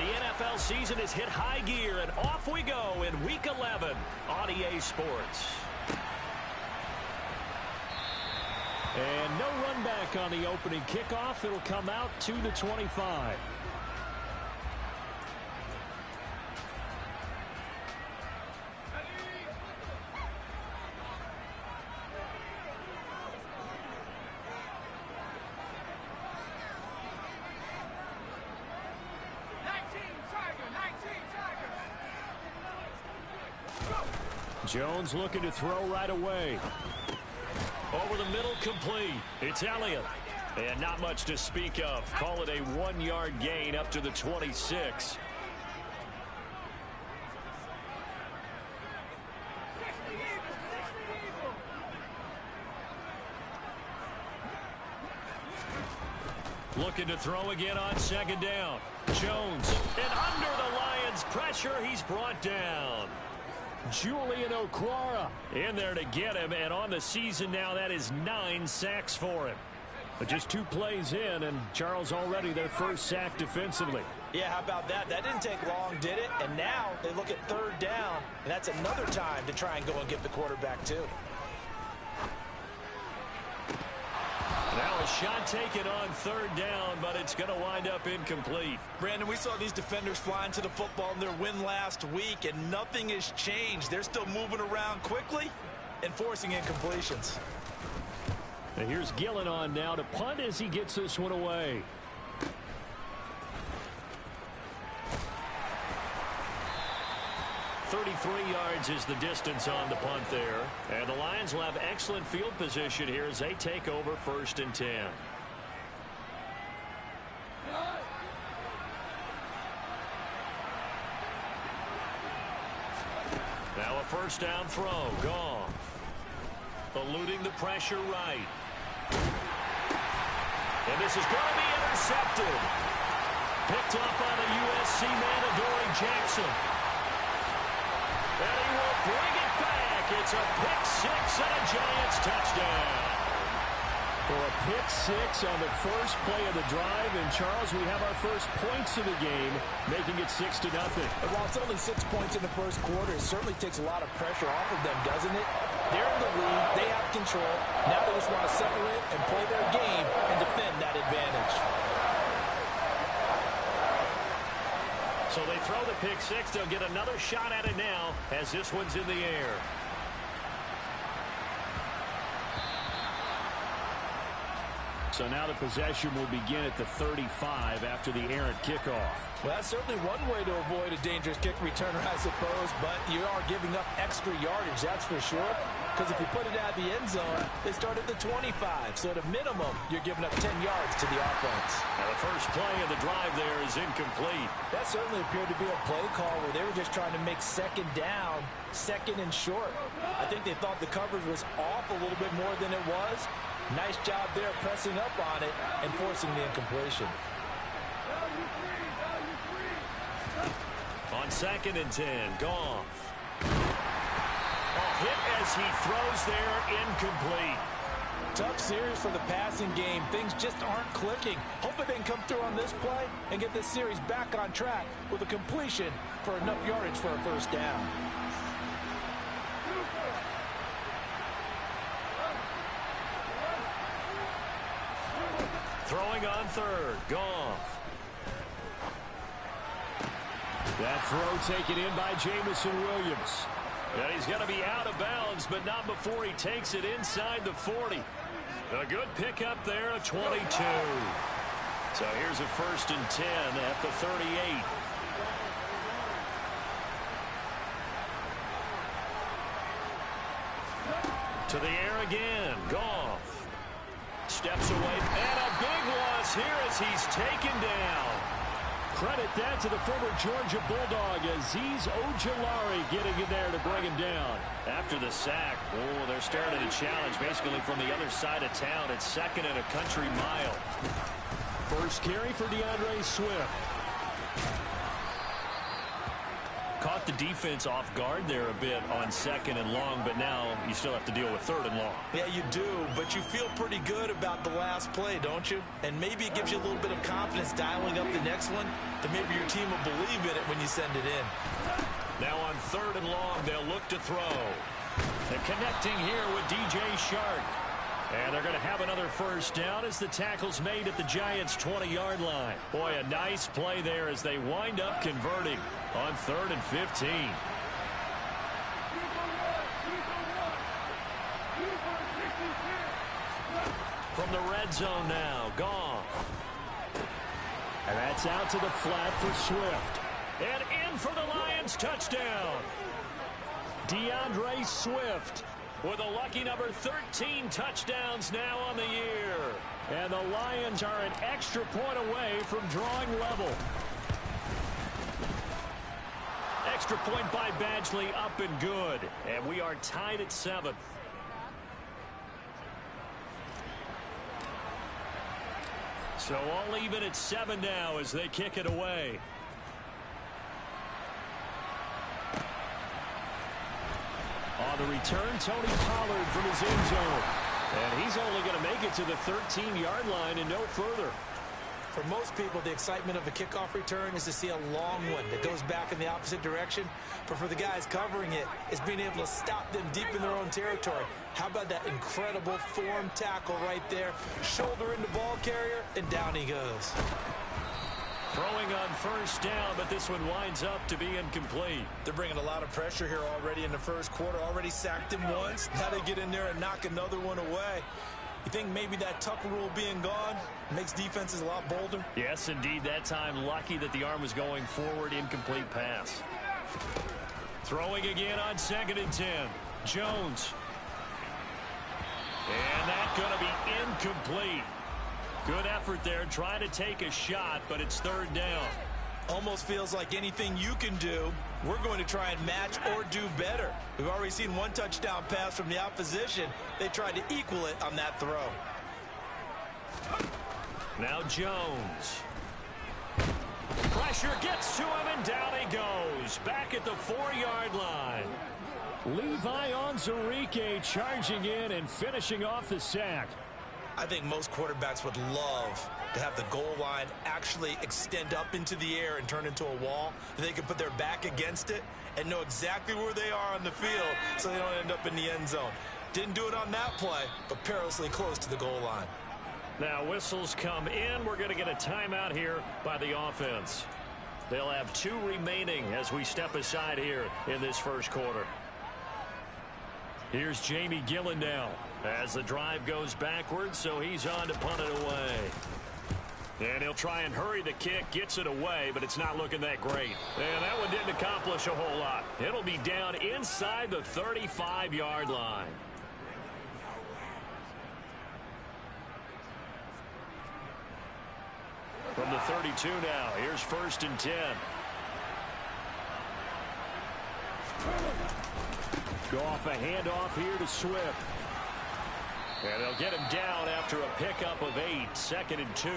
The NFL season has hit high gear, and off we go in Week 11 on EA Sports. And no run back on the opening kickoff. It'll come out to the 25. Jones looking to throw right away. Over the middle, complete. It's Elliott. And not much to speak of. Call it a 1-yard gain up to the 26. Looking to throw again on second down. Jones. And under the Lions' pressure, he's brought down. Julian Okwara in there to get him, and on the season now, that is 9 sacks for him. But just 2 plays in, and Charles already their first sack defensively. Yeah, how about that? That didn't take long, did it? And now they look at third down, and that's another time to try and go and get the quarterback too. Now a shot taken on third down, but it's going to wind up incomplete. Brandon, we saw these defenders flying to the football in their win last week, and nothing has changed. They're still moving around quickly and forcing incompletions. And here's Gillen on now to punt as he gets this one away. .33 yards is the distance on the punt there. And the Lions will have excellent field position here as they take over 1st and 10. Now a first down throw. Goff. Eluding the pressure right. And this is going to be intercepted. Picked up by the USC man, Adoree Jackson. And he will bring it back. It's a pick 6 and a Giants touchdown. For a pick 6 on the first play of the drive. And, Charles, we have our first points of the game, making it 6-0. And while it's only 6 points in the first quarter, it certainly takes a lot of pressure off of them, doesn't it? They're in the lead. They have control. Now they just want to settle in and play their game and defend that advantage. So they throw the pick 6. They'll get another shot at it now as this one's in the air. So now the possession will begin at the 35 after the errant kickoff. Well, that's certainly one way to avoid a dangerous kick returner, I suppose, but you are giving up extra yardage, that's for sure. Because if you put it out of the end zone, they start at the 25. So at a minimum, you're giving up 10 yards to the offense. Now the first play of the drive there is incomplete. That certainly appeared to be a play call where they were just trying to make second down, second and short. I think they thought the coverage was off a little bit more than it was. Nice job there pressing up on it and forcing the incompletion. On 2nd and 10, Goff. A hit as he throws there, incomplete. Tough series for the passing game. Things just aren't clicking. Hopefully they can come through on this play and get this series back on track with a completion for enough yardage for a first down. Throwing on third, Goff. That throw taken in by Jameson Williams. And he's going to be out of bounds, but not before he takes it inside the 40. A good pickup there, a 22. So here's a 1st and 10 at the 38. To the air again, Goff. Steps away, and a big loss here as he's taken down. Credit that to the former Georgia Bulldog, Azeez Ojulari getting in there to bring him down. After the sack, oh, they're staring at a challenge basically from the other side of town. It's 2nd and a country mile. First carry for DeAndre Swift. Caught the defense off guard there a bit on second and long, but now you still have to deal with third and long. Yeah, you do, but you feel pretty good about the last play, don't you? And maybe it gives you a little bit of confidence dialing up the next one, that maybe your team will believe in it when you send it in. Now on third and long, they'll look to throw. They're connecting here with DJ Shark. And they're going to have another first down as the tackle's made at the Giants' 20-yard line. Boy, a nice play there as they wind up converting on 3rd and 15. From the red zone now, Goff. And that's out to the flat for Swift. And in for the Lions touchdown. DeAndre Swift with a lucky number 13 touchdowns now on the year. And the Lions are an extra point away from drawing level. Extra point by Badgley up and good. And we are tied at 7. So all even at 7 now as they kick it away. On the return, Tony Pollard from his end zone. And he's only going to make it to the 13-yard line and no further. For most people, the excitement of a kickoff return is to see a long one that goes back in the opposite direction. But for the guys covering it, it's being able to stop them deep in their own territory. How about that incredible form tackle right there? Shoulder into ball carrier, and down he goes. Throwing on first down, but this one winds up to be incomplete. They're bringing a lot of pressure here already in the first quarter. Already sacked him once. Now they get in there and knock another one away. You think maybe that Tucker rule being gone makes defenses a lot bolder? Yes, indeed. That time, lucky that the arm was going forward. Incomplete pass. Throwing again on 2nd and 10. Jones. And that's going to be incomplete. Good effort there, trying to take a shot, but it's 3rd down. Almost feels like anything you can do, we're going to try and match or do better. We've already seen one touchdown pass from the opposition. They tried to equal it on that throw. Now Jones. Pressure gets to him, and down he goes. Back at the 4-yard line. Levi Onwuzurike charging in and finishing off the sack. I think most quarterbacks would love to have the goal line actually extend up into the air and turn into a wall. They can put their back against it and know exactly where they are on the field so they don't end up in the end zone. Didn't do it on that play, but perilously close to the goal line. Now whistles come in. We're going to get a timeout here by the offense. They'll have 2 remaining as we step aside here in this first quarter. Here's Jamie Gillen now as the drive goes backwards, so he's on to punt it away. And he'll try and hurry the kick, gets it away, but it's not looking that great. And that one didn't accomplish a whole lot. It'll be down inside the 35-yard line. From the 32 now, here's 1st and 10. Goff, a handoff here to Swift. And they'll get him down after a pickup of 8, 2nd and 2.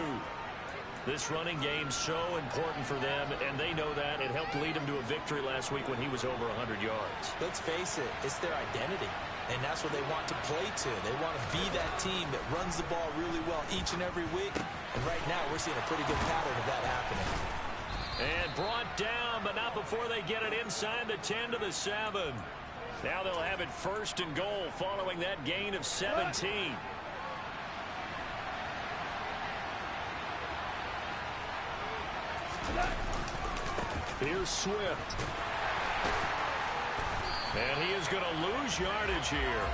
This running game so important for them, and they know that. It helped lead them to a victory last week when he was over 100 yards. Let's face it, it's their identity, and that's what they want to play to. They want to be that team that runs the ball really well each and every week, and right now we're seeing a pretty good pattern of that happening. And brought down, but not before they get it inside the 10 to the 7. Now they'll have it 1st and goal following that gain of 17. Here's Swift. And he is going to lose yardage here.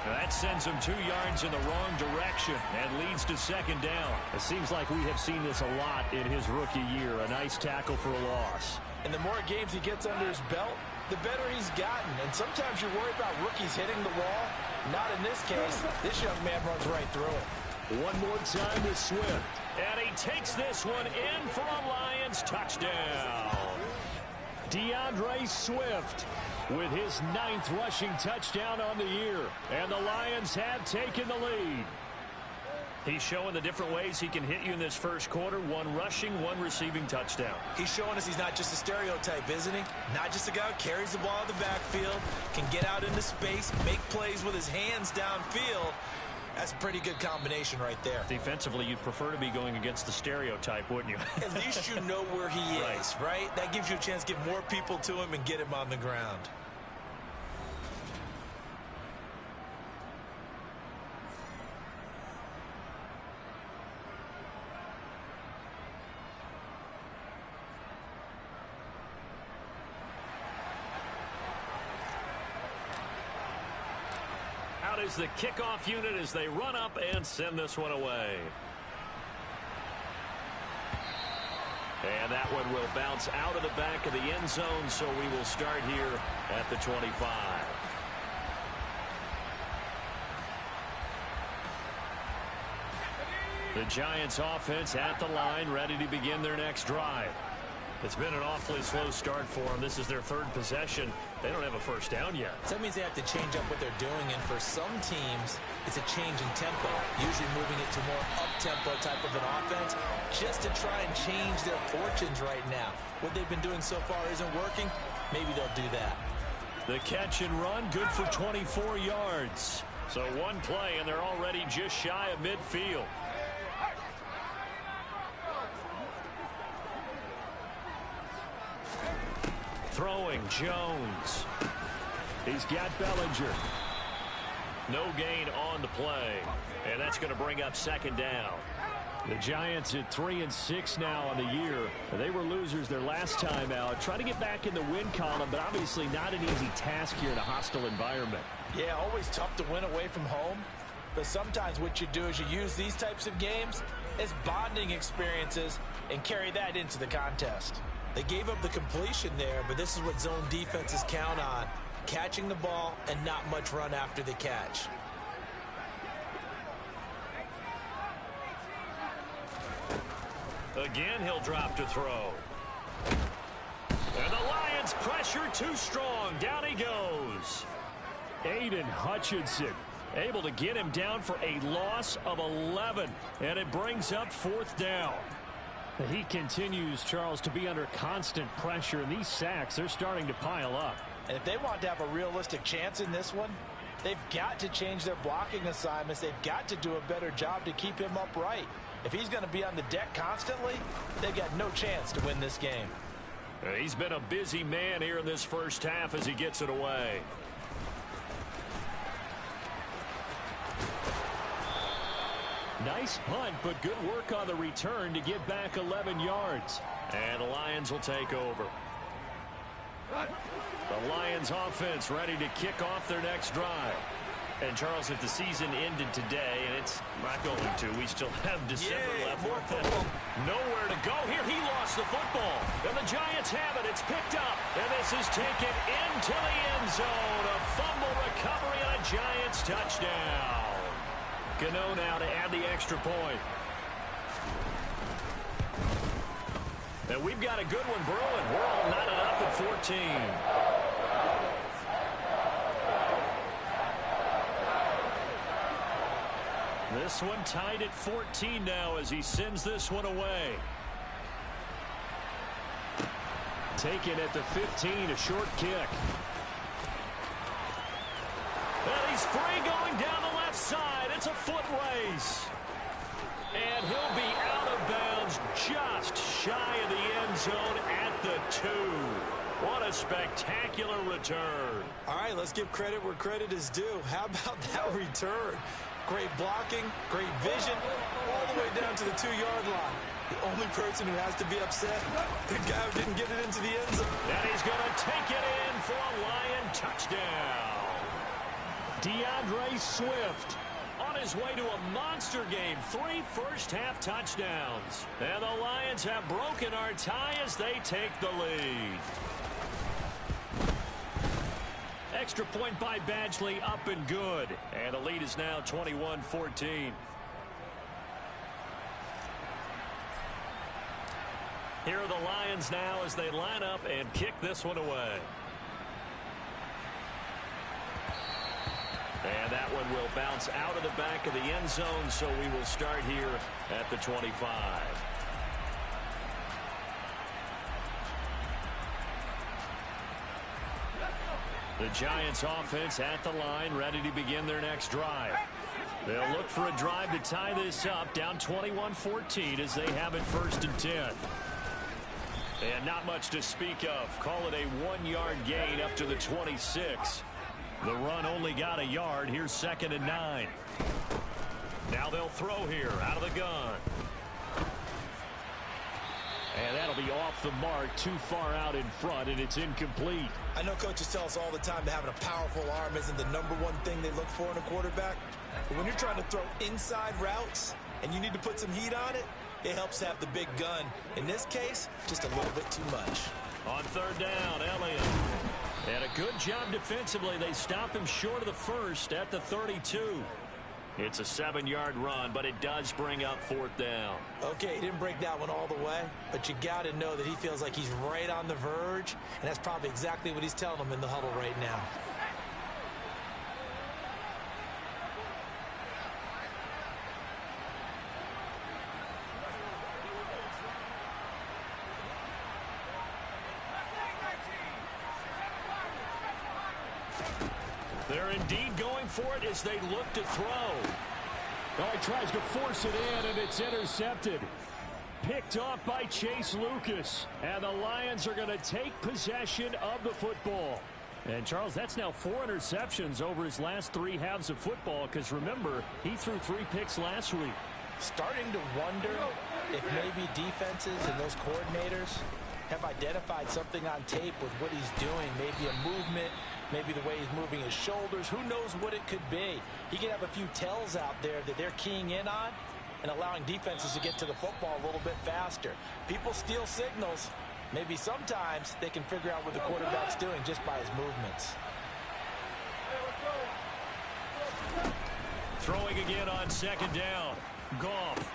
That sends him 2 yards in the wrong direction and leads to 2nd down. It seems like we have seen this a lot in his rookie year. A nice tackle for a loss. And the more games he gets under his belt, the better he's gotten. And sometimes you worry about rookies hitting the wall. Not in this case. This young man runs right through it. One more time to Swift. And he takes this one in for a Lions touchdown. DeAndre Swift with his 9th rushing touchdown on the year. And the Lions have taken the lead. He's showing the different ways he can hit you in this first quarter. One rushing, one receiving touchdown. He's showing us he's not just a stereotype, isn't he? Not just a guy who carries the ball in the backfield, can get out into space, make plays with his hands downfield. That's a pretty good combination right there. Defensively, you'd prefer to be going against the stereotype, wouldn't you? At least you know where he is, right? That gives you a chance to get more people to him and get him on the ground. Is the kickoff unit as they run up and send this one away. And that one will bounce out of the back of the end zone, so we will start here at the 25. The Giants offense at the line, ready to begin their next drive. It's been an awfully slow start for them. This is their third possession. They don't have a first down yet. So that means they have to change up what they're doing, and for some teams, it's a change in tempo, usually moving it to more up-tempo type of an offense, just to try and change their fortunes right now. What they've been doing so far isn't working. Maybe they'll do that. The catch and run, good for 24 yards. So one play, and they're already just shy of midfield. Throwing, Jones. He's got Bellinger. No gain on the play. And that's going to bring up second down. The Giants at 3-6 now on the year. They were losers their last time out. Try to get back in the win column, but obviously not an easy task here in a hostile environment. Yeah, always tough to win away from home. But sometimes what you do is you use these types of games as bonding experiences and carry that into the contest. They gave up the completion there, but this is what zone defenses count on. Catching the ball and not much run after the catch. Again, he'll drop to throw. And the Lions pressure too strong. Down he goes. Aiden Hutchinson able to get him down for a loss of 11. And it brings up fourth down. He continues, Charles, to be under constant pressure, and these sacks, they're starting to pile up. And if they want to have a realistic chance in this one, they've got to change their blocking assignments. They've got to do a better job to keep him upright. If he's going to be on the deck constantly, they've got no chance to win this game. He's been a busy man here in this first half as he gets it away. Nice punt, but good work on the return to get back 11 yards. And the Lions will take over. The Lions offense ready to kick off their next drive. And, Charles, if the season ended today, and it's not going to, we still have December left. More football. Nowhere to go here. He lost the football. And the Giants have it. It's picked up. And this is taken into the end zone. A fumble recovery and a Giants touchdown. Gano now to add the extra point. And we've got a good one brewing. We're all knotted up at 14. This one tied at 14 now as he sends this one away. Taken at the 15, a short kick. And he's free going down the left side. It's a foot race. And he'll be out of bounds just shy of the end zone at the 2. What a spectacular return. All right, let's give credit where credit is due. How about that return? Great blocking, great vision, all the way down to the 2-yard line. The only person who has to be upset, the guy who didn't get it into the end zone. And he's going to take it in for a Lion touchdown. DeAndre Swift on his way to a monster game. 3 first-half touchdowns. And the Lions have broken our tie as they take the lead. Extra point by Badgley, up and good. And the lead is now 21-14. Here are the Lions now as they line up and kick this one away. And that one will bounce out of the back of the end zone, so we will start here at the 25. The Giants offense at the line, ready to begin their next drive. They'll look for a drive to tie this up, down 21-14 as they have it 1st and 10. And not much to speak of. Call it a 1-yard gain up to the 26. The run only got a yard. Here's 2nd and 9. Now they'll throw here out of the gun. And that'll be off the mark, too far out in front, and it's incomplete. I know coaches tell us all the time that having a powerful arm isn't the #1 thing they look for in a quarterback. But when you're trying to throw inside routes and you need to put some heat on it, it helps have the big gun. In this case, just a little bit too much. On 3rd down, Elliott. And a good job defensively. They stop him short of the first at the 32. It's a 7-yard run, but it does bring up 4th down. Okay, he didn't break that one all the way, but you got to know that he feels like he's right on the verge, and that's probably exactly what he's telling them in the huddle right now. They're indeed going for it as they look to throw. Oh, he tries to force it in, and it's intercepted. Picked off by Chase Lucas. And the Lions are going to take possession of the football. And, Charles, that's now 4 interceptions over his last 3 halves of football, because, remember, he threw 3 picks last week. Starting to wonder if maybe defenses and those coordinators have identified something on tape with what he's doing. Maybe a movement, maybe the way he's moving his shoulders. Who knows what it could be? He could have a few tells out there that they're keying in on and allowing defenses to get to the football a little bit faster. People steal signals. Maybe sometimes they can figure out what the quarterback's doing just by his movements. Throwing again on 2nd down. Goff.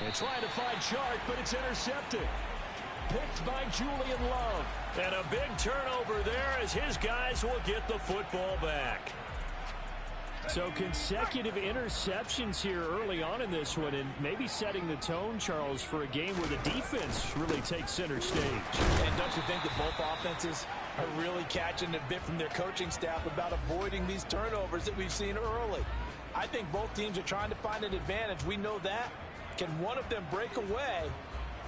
And trying to find Chark, but it's intercepted. Picked by Julian Love. And a big turnover there as his guys will get the football back. So consecutive interceptions here early on in this one, and maybe setting the tone, Charles, for a game where the defense really takes center stage. And don't you think that both offenses are really catching a bit from their coaching staff about avoiding these turnovers that we've seen early? I think both teams are trying to find an advantage. We know that. Can one of them break away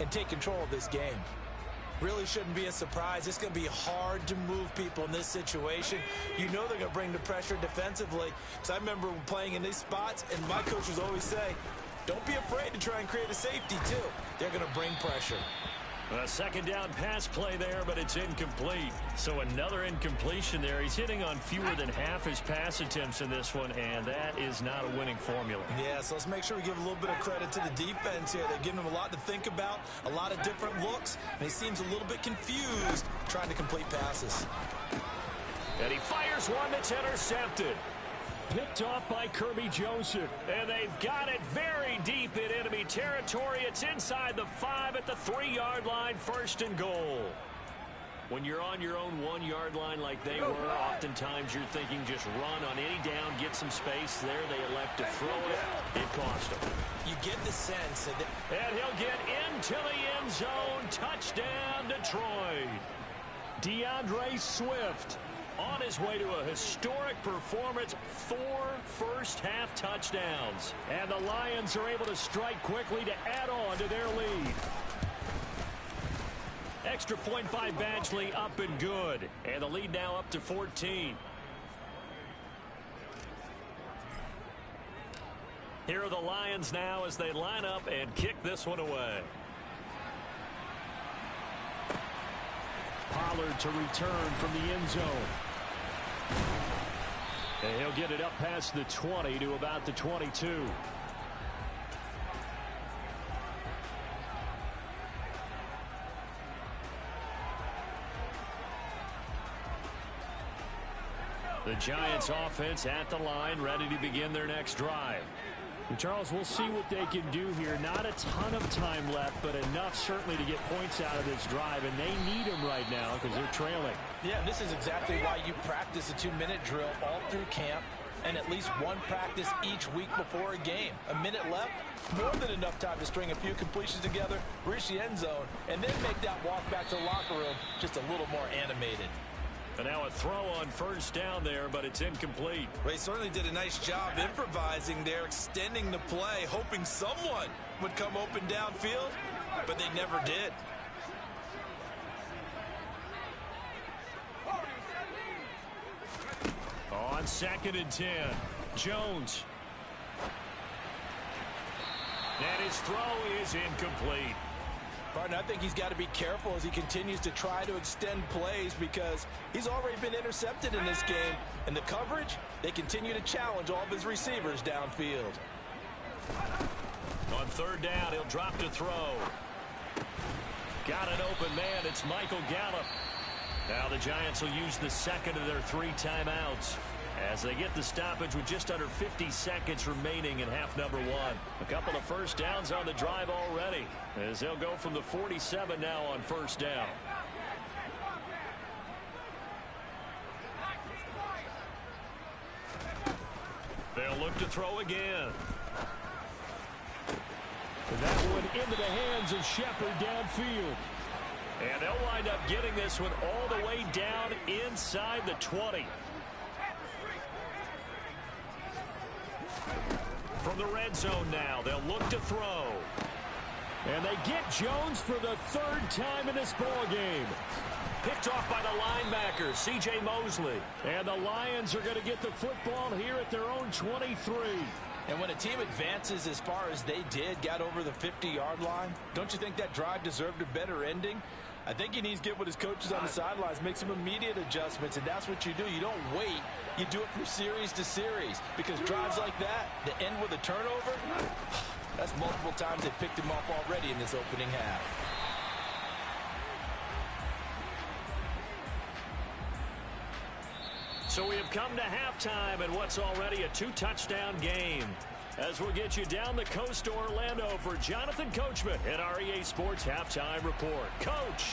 and take control of this game? Really shouldn't be a surprise. It's going to be hard to move people in this situation. You know they're going to bring the pressure defensively. So I remember playing in these spots, and my coaches always say, don't be afraid to try and create a safety, too. They're going to bring pressure. A 2nd down pass play there, but it's incomplete. So another incompletion there. He's hitting on fewer than half his pass attempts in this one, and that is not a winning formula. Yeah, so let's make sure we give a little bit of credit to the defense here. They're giving him a lot to think about, a lot of different looks, and he seems a little bit confused trying to complete passes. And he fires one that's intercepted. Picked off by Kirby Joseph. And they've got it very deep in enemy territory. It's inside the 5 at the 3-yard line, 1st and goal. When you're on your own 1-yard line like they were, oftentimes you're thinking just run on any down, get some space there. They elect to throw it. It cost them. You get the sense that... And he'll get into the end zone. Touchdown, Detroit. DeAndre Swift on his way to a historic performance, 4 first-half touchdowns. And the Lions are able to strike quickly to add on to their lead. Extra point by Badgley, up and good. And the lead now up to 14. Here are the Lions now as they line up and kick this one away. Pollard to return from the end zone. And he'll get it up past the 20 to about the 22. The Giants offense at the line, ready to begin their next drive. And Charles, we'll see what they can do here. Not a ton of time left, but enough certainly to get points out of this drive, and they need them right now because they're trailing. Yeah, this is exactly why you practice a 2-minute drill all through camp and at least one practice each week before a game. A minute left, more than enough time to string a few completions together, reach the end zone, and then make that walk back to the locker room just a little more animated. And now a throw on first down there, but it's incomplete. Well, he certainly did a nice job improvising there, extending the play, hoping someone would come open downfield, but they never did. On 2nd and 10, Jones. And his throw is incomplete. Partner, I think he's got to be careful as he continues to try to extend plays because he's already been intercepted in this game. And the coverage, they continue to challenge all of his receivers downfield. On 3rd down, he'll drop to throw. Got an open man. It's Michael Gallup. Now the Giants will use the second of their 3 timeouts as they get the stoppage with just under 50 seconds remaining in half number 1. A couple of first downs on the drive already as they'll go from the 47 now on first down. They'll look to throw again. And that one into the hands of Shepard downfield. And they'll wind up getting this one all the way down inside the 20. From the red zone now, they'll look to throw. And they get Jones for the 3rd time in this ball game. Picked off by the linebacker, C.J. Mosley. And the Lions are going to get the football here at their own 23. And when a team advances as far as they did, got over the 50-yard line, don't you think that drive deserved a better ending? I think he needs to get with his coaches on the sidelines, make some immediate adjustments, and that's what you do. You don't wait. You do it from series to series because drives like that end with a turnover, that's multiple times they picked him off already in this opening half. So we have come to halftime in what's already a 2-touchdown game. As we'll get you down the coast to Orlando for Jonathan Coachman at our EA Sports Halftime Report. Coach.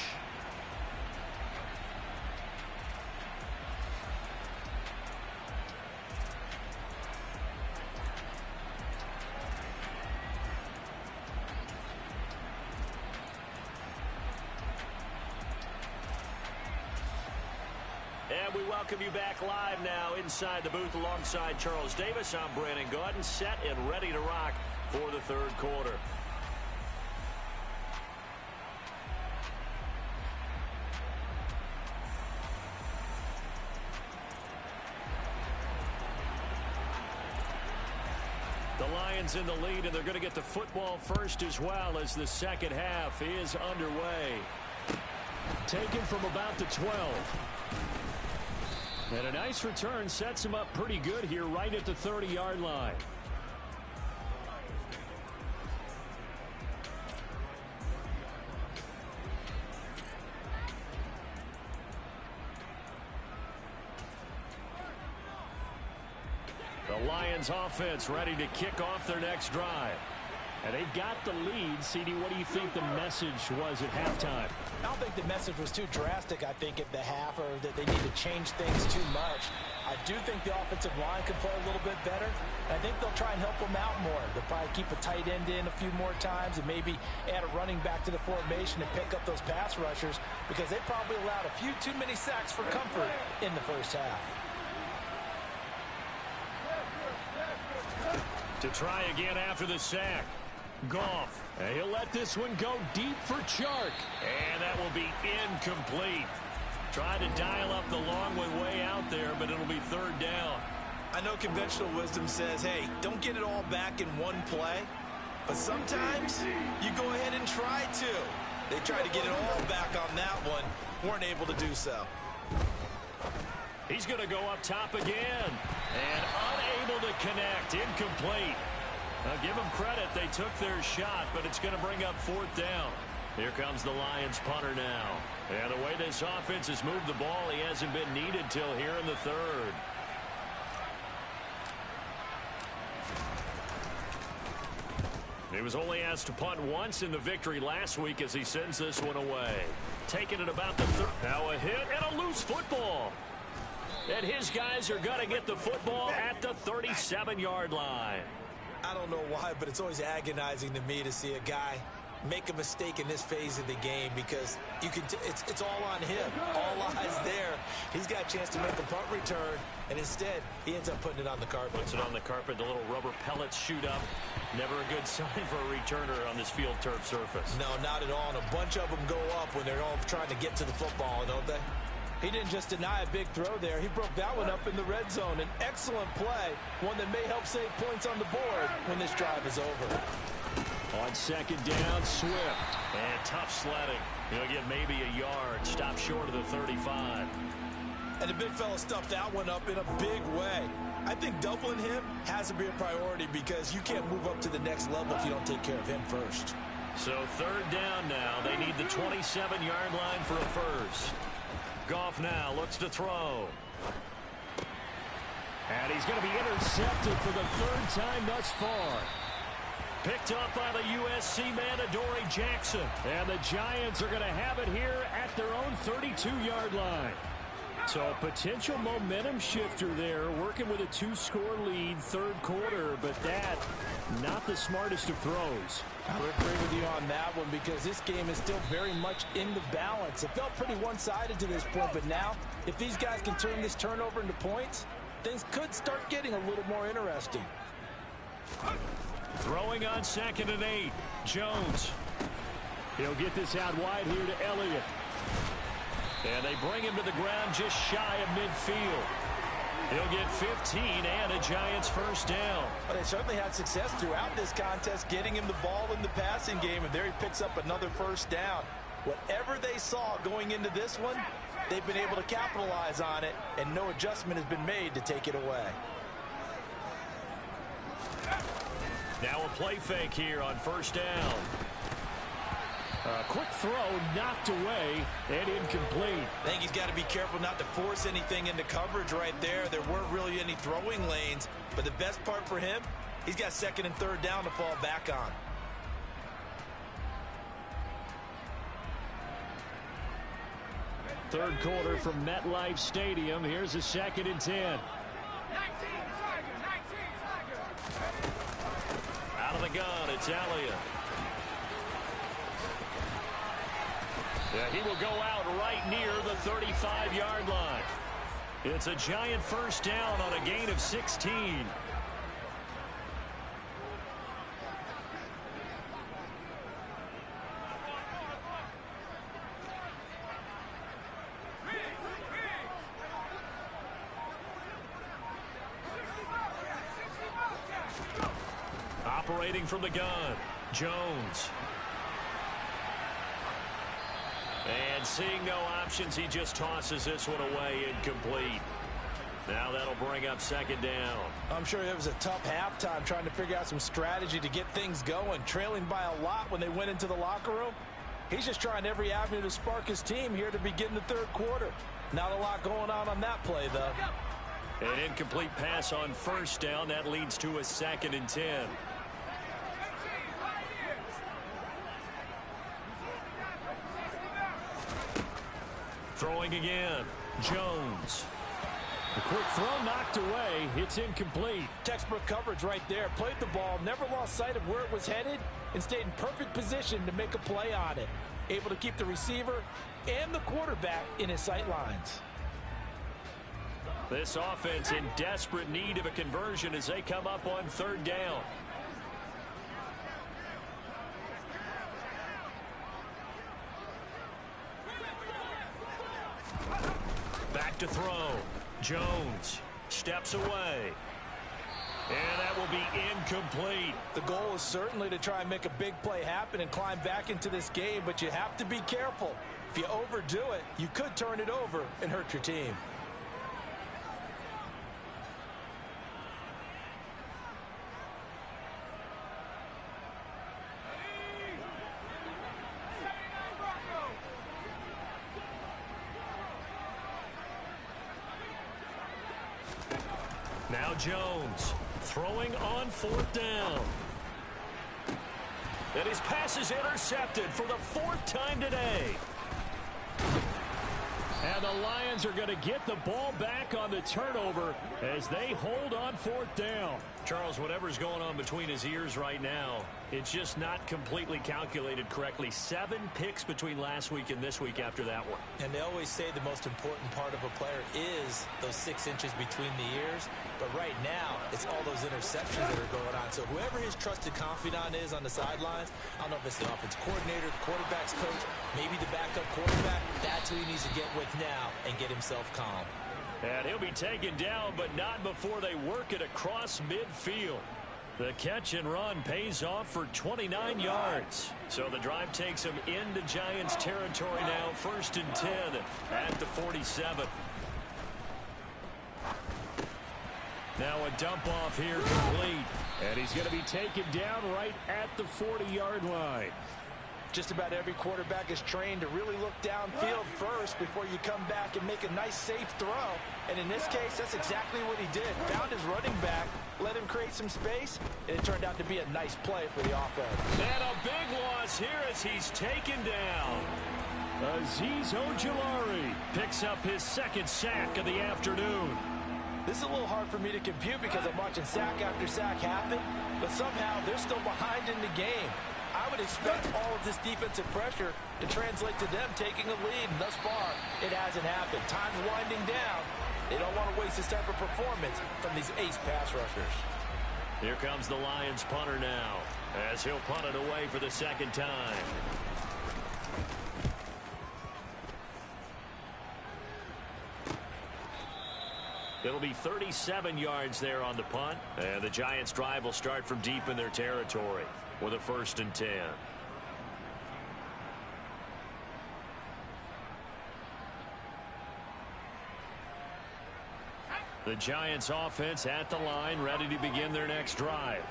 And we welcome you back live now inside the booth alongside Charles Davis. I'm Brandon Gaudin, set and ready to rock for the 3rd quarter. The Lions in the lead, and they're going to get the football first as well as the second half is underway. Taken from about the 12. And a nice return sets him up pretty good here right at the 30-yard line. The Lions offense ready to kick off their next drive. And they've got the lead. CD, what do you think the message was at halftime? I don't think the message was too drastic, I think, at the half, or that they need to change things too much. I do think the offensive line could play a little bit better. I think they'll try and help them out more. They'll probably keep a tight end in a few more times and maybe add a running back to the formation and pick up those pass rushers because they probably allowed a few too many sacks for comfort in the first half. To try again after the sack. Goff. And he'll let this one go deep for Chark. And that will be incomplete. Trying to dial up the long one way out there, but it'll be 3rd down. I know conventional wisdom says, hey, don't get it all back in one play. But sometimes you go ahead and try to. They tried to get it all back on that one. Weren't able to do so. He's going to go up top again. And unable to connect. Incomplete. Now, give them credit. They took their shot, but it's going to bring up 4th down. Here comes the Lions punter now. And the way this offense has moved the ball, he hasn't been needed till here in the 3rd. He was only asked to punt once in the victory last week as he sends this one away. Taking it about the 3rd. Now a hit and a loose football. And his guys are going to get the football at the 37-yard line. I don't know why, but it's always agonizing to me to see a guy make a mistake in this phase of the game because you can it's all on him. All eyes there. He's got a chance to make a punt return, and instead he ends up putting it on the carpet. Puts it on the carpet. The little rubber pellets shoot up. Never a good sign for a returner on this field turf surface. No, not at all. And a bunch of them go up when they're all trying to get to the football, don't they? He didn't just deny a big throw there. He broke that one up in the red zone. An excellent play, one that may help save points on the board when this drive is over. On second down, Swift. And tough sledding. He'll get maybe a yard. Stop short of the 35. And the big fella stuffed that one up in a big way. I think doubling him has to be a priority because you can't move up to the next level if you don't take care of him first. So third down now. They need the 27-yard line for a first. Goff now looks to throw. And he's going to be intercepted for the third time thus far. Picked up by the USC man, Adoree Jackson. And the Giants are going to have it here at their own 32-yard line. So a potential momentum shifter there, working with a 2-score lead, third quarter, but that, not the smartest of throws. I would agree with you on that one because this game is still very much in the balance. It felt pretty one-sided to this point, but now, if these guys can turn this turnover into points, things could start getting a little more interesting. Throwing on 2nd and 8, Jones. He'll get this out wide here to Elliott. And they bring him to the ground just shy of midfield. He'll get 15 and a Giants first down. Well, they certainly had success throughout this contest getting him the ball in the passing game, and there he picks up another first down. Whatever they saw going into this one, they've been able to capitalize on it, and no adjustment has been made to take it away. Now a play fake here on first down. A quick throw knocked away and incomplete. I think he's got to be careful not to force anything into coverage right there. There weren't really any throwing lanes, but the best part for him, he's got 2nd and 3rd down to fall back on. Third quarter from MetLife Stadium. Here's a 2nd and 10. Out of the gun, it's Elliott. Yeah, he will go out right near the 35-yard line. It's a Giant first down on a gain of 16. Operating from the gun, Jones. And seeing no options, he just tosses this one away, incomplete. Now that'll bring up 2nd down. I'm sure it was a tough halftime trying to figure out some strategy to get things going, trailing by a lot when they went into the locker room. He's just trying every avenue to spark his team here to begin the third quarter. Not a lot going on that play, though. An incomplete pass on first down. That leads to a 2nd and 10. Throwing again, Jones. A quick throw knocked away. It's incomplete. Textbook coverage right there. Played the ball, never lost sight of where it was headed, and stayed in perfect position to make a play on it. Able to keep the receiver and the quarterback in his sight lines. This offense in desperate need of a conversion as they come up on 3rd down. Back to throw. Jones steps away. And that will be incomplete. The goal is certainly to try and make a big play happen and climb back into this game, but you have to be careful. If you overdo it, you could turn it over and hurt your team. Now Jones throwing on 4th down. And his pass is intercepted for the 4th time today. And the Lions are going to get the ball back on the turnover as they hold on 4th down. Charles, whatever's going on between his ears right now, it's just not completely calculated correctly. 7 picks between last week and this week after that one. And they always say the most important part of a player is those 6 inches between the ears. But right now, it's all those interceptions that are going on. So whoever his trusted confidant is on the sidelines, I don't know if it's the offense coordinator, the quarterback's coach, maybe the backup quarterback, that's who he needs to get with now and get himself calm. And he'll be taken down, but not before they work it across midfield. The catch and run pays off for 29 yards. So the drive takes him into Giants territory now, 1st and 10 at the 47. Now a dump off here complete. And he's going to be taken down right at the 40-yard line. Just about every quarterback is trained to really look downfield first before you come back and make a nice, safe throw. And in this case, that's exactly what he did. Found his running back, let him create some space, and it turned out to be a nice play for the offense. And a big loss here as he's taken down. Azeez Ojulari picks up his 2nd sack of the afternoon. This is a little hard for me to compute because I'm watching sack after sack happen, but somehow they're still behind in the game. I would expect all of this defensive pressure to translate to them taking a lead, and thus far, it hasn't happened. Time's winding down. They don't want to waste this type of performance from these ace pass rushers. Here comes the Lions punter now, as he'll punt it away for the 2nd time. It'll be 37 yards there on the punt, and the Giants' drive will start from deep in their territory with a 1st and 10. The Giants' offense at the line, ready to begin their next drive.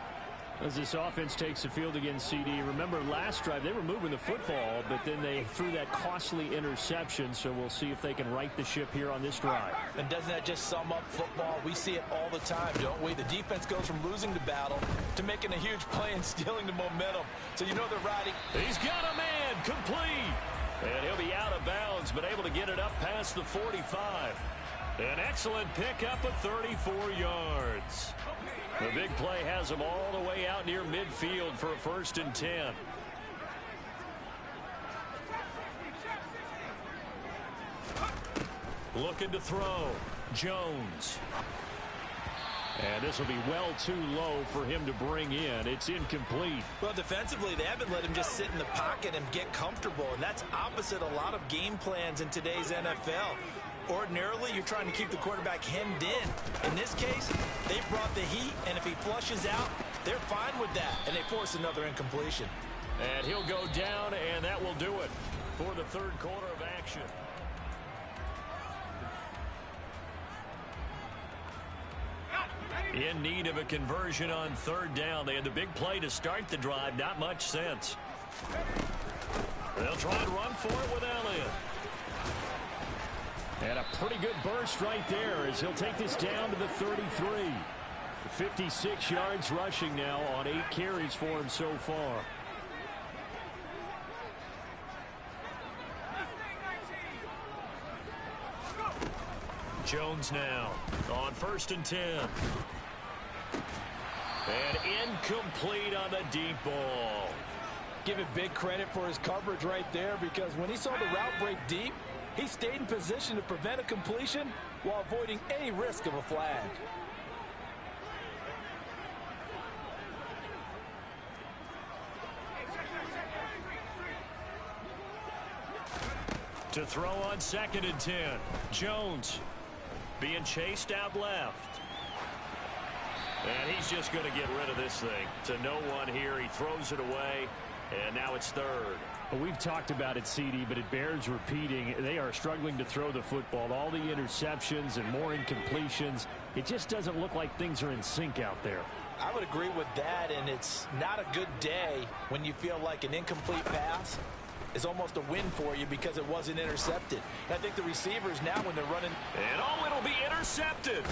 As this offense takes the field against CD, remember last drive they were moving the football, but then they threw that costly interception, so we'll see if they can right the ship here on this drive. And doesn't that just sum up football? We see it all the time, don't we? The defense goes from losing the battle to making a huge play and stealing the momentum. So you know they're riding. He's got a man, complete. And he'll be out of bounds, but able to get it up past the 45. An excellent pickup of 34 yards. The big play has him all the way out near midfield for a 1st and 10. Looking to throw. Jones. And this will be well too low for him to bring in. It's incomplete. Well, defensively, they haven't let him just sit in the pocket and get comfortable, and that's opposite a lot of game plans in today's NFL. Ordinarily, you're trying to keep the quarterback hemmed in. In this case, they brought the heat, and if he flushes out, they're fine with that, and they force another incompletion. And he'll go down, and that will do it for the 3rd quarter of action. In need of a conversion on 3rd down. They had the big play to start the drive. Not much sense. They'll try and run for it with Elliott. And a pretty good burst right there as he'll take this down to the 33. 56 yards rushing now on 8 carries for him so far. Jones now on 1st and 10. And incomplete on the deep ball. Give it big credit for his coverage right there, because when he saw the route break deep, he stayed in position to prevent a completion while avoiding any risk of a flag. To throw on 2nd and 10. Jones being chased out left. And he's just going to get rid of this thing. To no one here. He throws it away. And now it's 3rd. Well, we've talked about it, CD, but it bears repeating. They are struggling to throw the football. All the interceptions and more incompletions. It just doesn't look like things are in sync out there. I would agree with that, and it's not a good day when you feel like an incomplete pass is almost a win for you because it wasn't intercepted. And I think the receivers now, when they're running... And oh, it'll be intercepted.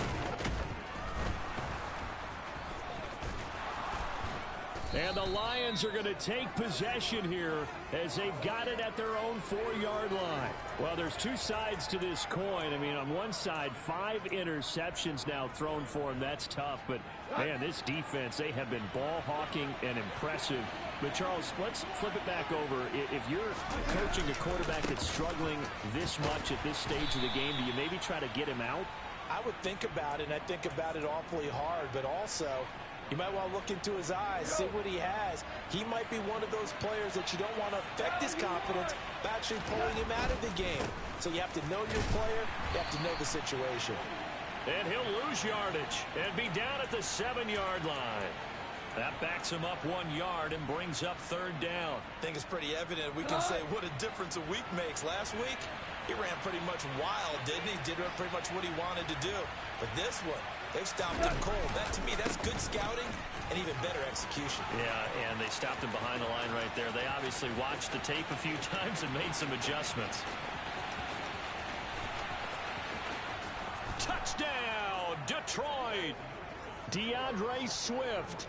And the Lions are going to take possession here as they've got it at their own 4-yard line. Well, there's two sides to this coin. I mean, on one side, 5 interceptions now thrown for him. That's tough. But, man, this defense, they have been ball hawking and impressive. But, Charles, let's flip it back over. If you're coaching a quarterback that's struggling this much at this stage of the game, do you maybe try to get him out? I would think about it, and I think about it awfully hard. But also, you might want to look into his eyes, see what he has. He might be one of those players that you don't want to affect his confidence by actually pulling him out of the game. So you have to know your player. You have to know the situation. And he'll lose yardage and be down at the 7-yard line. That backs him up 1 yard and brings up 3rd down. I think it's pretty evident. We can say what a difference a week makes. Last week, he ran pretty much wild, didn't he? Did pretty much what he wanted to do. But this one, they've stopped him cold. That, to me, that's good scouting and even better execution. Yeah, and they stopped him behind the line right there. They obviously watched the tape a few times and made some adjustments. Touchdown, Detroit! DeAndre Swift,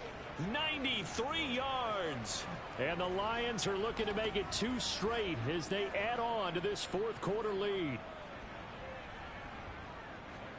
93 yards. And the Lions are looking to make it 2 straight as they add on to this 4th quarter lead.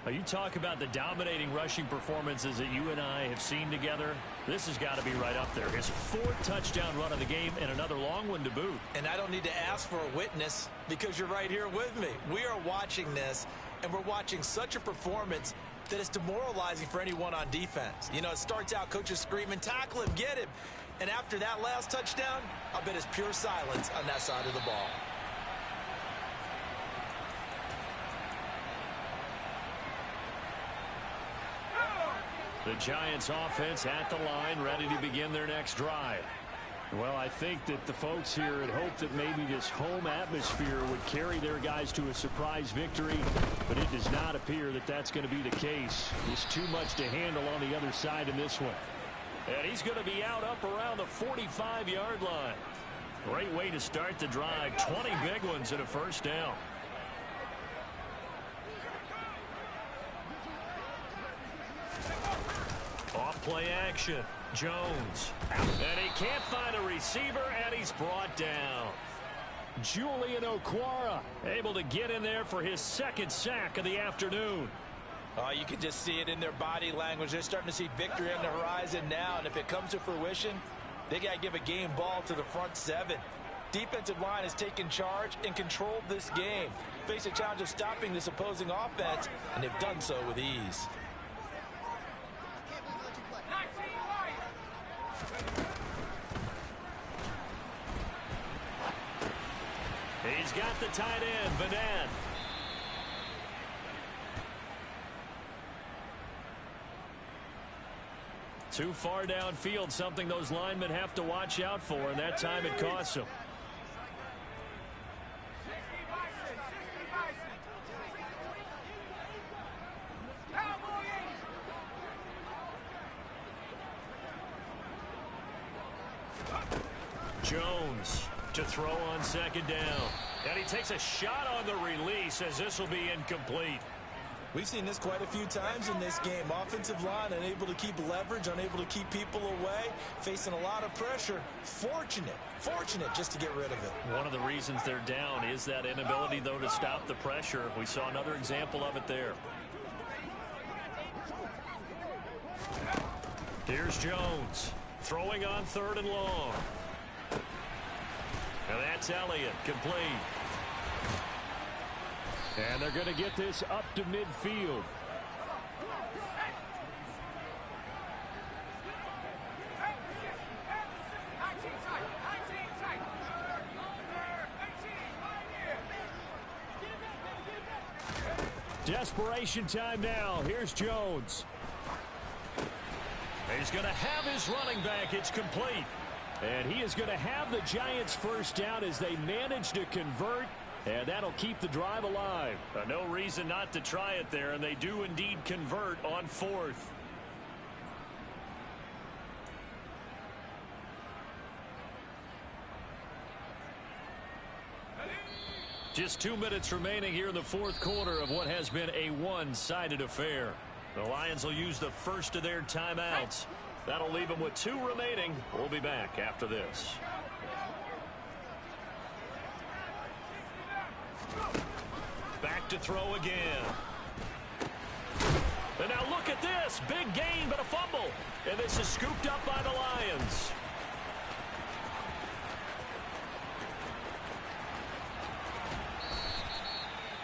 You talk about the dominating rushing performances that you and I have seen together. This has got to be right up there. His 4th touchdown run of the game and another long one to boot. And I don't need to ask for a witness because you're right here with me. We are watching this, and we're watching such a performance that it's demoralizing for anyone on defense. You know, it starts out coaches screaming, tackle him, get him. And after that last touchdown, I'll bet it's pure silence on that side of the ball. The Giants offense at the line, ready to begin their next drive. Well, I think that the folks here had hoped that maybe this home atmosphere would carry their guys to a surprise victory, but it does not appear that that's going to be the case. There's too much to handle on the other side in this one. And he's going to be out up around the 45-yard line. Great way to start the drive. 20 big ones and a 1st down. Off play action. Jones. And he can't find a receiver, and he's brought down. Julian Okwara able to get in there for his 2nd sack of the afternoon. Oh, you can just see it in their body language. They're starting to see victory on the horizon now, and if it comes to fruition, they got to give a game ball to the front 7. Defensive line has taken charge and controlled this game. Face a challenge of stopping this opposing offense, and they've done so with ease. He's got the tight end, Vanette. Too far downfield, something those linemen have to watch out for, and that time it costs them. Jones to throw on 2nd down. And he takes a shot on the release as this will be incomplete. We've seen this quite a few times in this game. Offensive line unable to keep leverage, unable to keep people away, facing a lot of pressure. Fortunate just to get rid of it. One of the reasons they're down is that inability, though, to stop the pressure. We saw another example of it there. Here's Jones throwing on 3rd and long. And that's Elliott, complete. And they're going to get this up to midfield. Desperation time now. Here's Jones. He's going to have his running back. It's complete. And he is going to have the Giants 1st down as they manage to convert. And that'll keep the drive alive. No reason not to try it there, and they do indeed convert on 4th. Just 2 minutes remaining here in the 4th quarter of what has been a one-sided affair. The Lions will use the first of their timeouts. That'll leave him with 2 remaining. We'll be back after this. Back to throw again. And now look at this. Big gain, but a fumble. And this is scooped up by the Lions.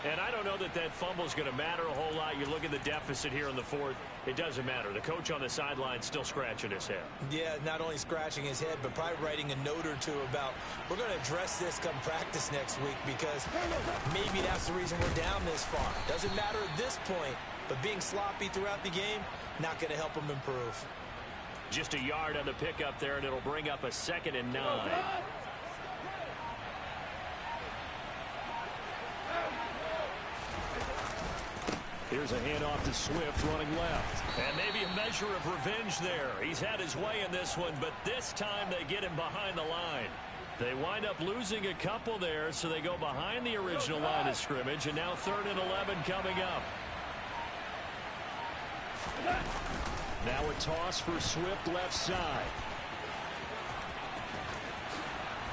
And I don't know that that fumble is going to matter a whole lot. You look at the deficit here in the 4th. It doesn't matter. The coach on the sideline still scratching his head. Yeah, not only scratching his head, but probably writing a note or two about, we're going to address this come practice next week, because maybe that's the reason we're down this far. Doesn't matter at this point, but being sloppy throughout the game, not going to help him improve. Just a yard on the pickup there, and it'll bring up a 2nd and 9. Here's a handoff to Swift running left. And maybe a measure of revenge there. He's had his way in this one, but this time they get him behind the line. They wind up losing a couple there, so they go behind the original line of scrimmage, and now 3rd and 11 coming up. Now a toss for Swift left side.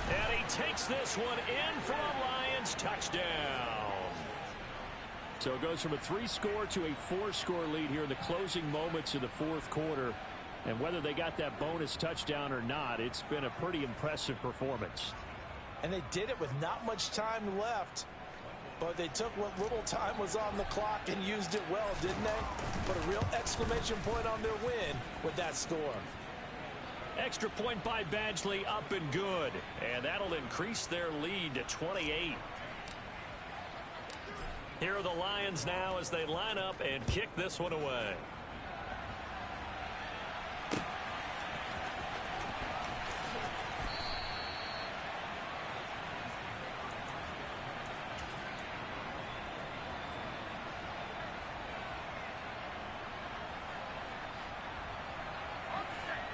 And he takes this one in for a Lions touchdown. So it goes from a 3-score to a 4-score lead here in the closing moments of the 4th quarter. And whether they got that bonus touchdown or not, it's been a pretty impressive performance. And they did it with not much time left. But they took what little time was on the clock and used it well, didn't they? Put a real exclamation point on their win with that score. Extra point by Badgley, up and good. And that'll increase their lead to 28. Here are the Lions now as they line up and kick this one away.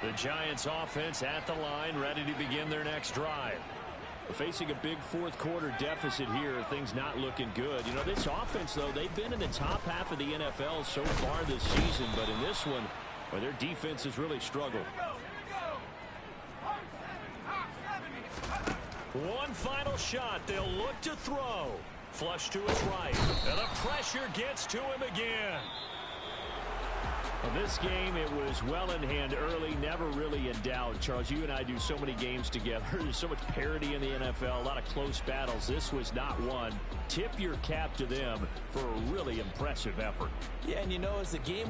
The Giants offense at the line, ready to begin their next drive. Facing a big 4th quarter deficit here, things not looking good. You know, this offense, though, they've been in the top half of the NFL so far this season, but in this one, well, their defense has really struggled. One final shot. They'll look to throw. Flush to his right. And the pressure gets to him again. Well, this game, it was well in hand early, never really in doubt. Charles, you and I do so many games together. There's so much parity in the NFL, a lot of close battles. This was not one. Tip your cap to them for a really impressive effort. Yeah, and you know, as the game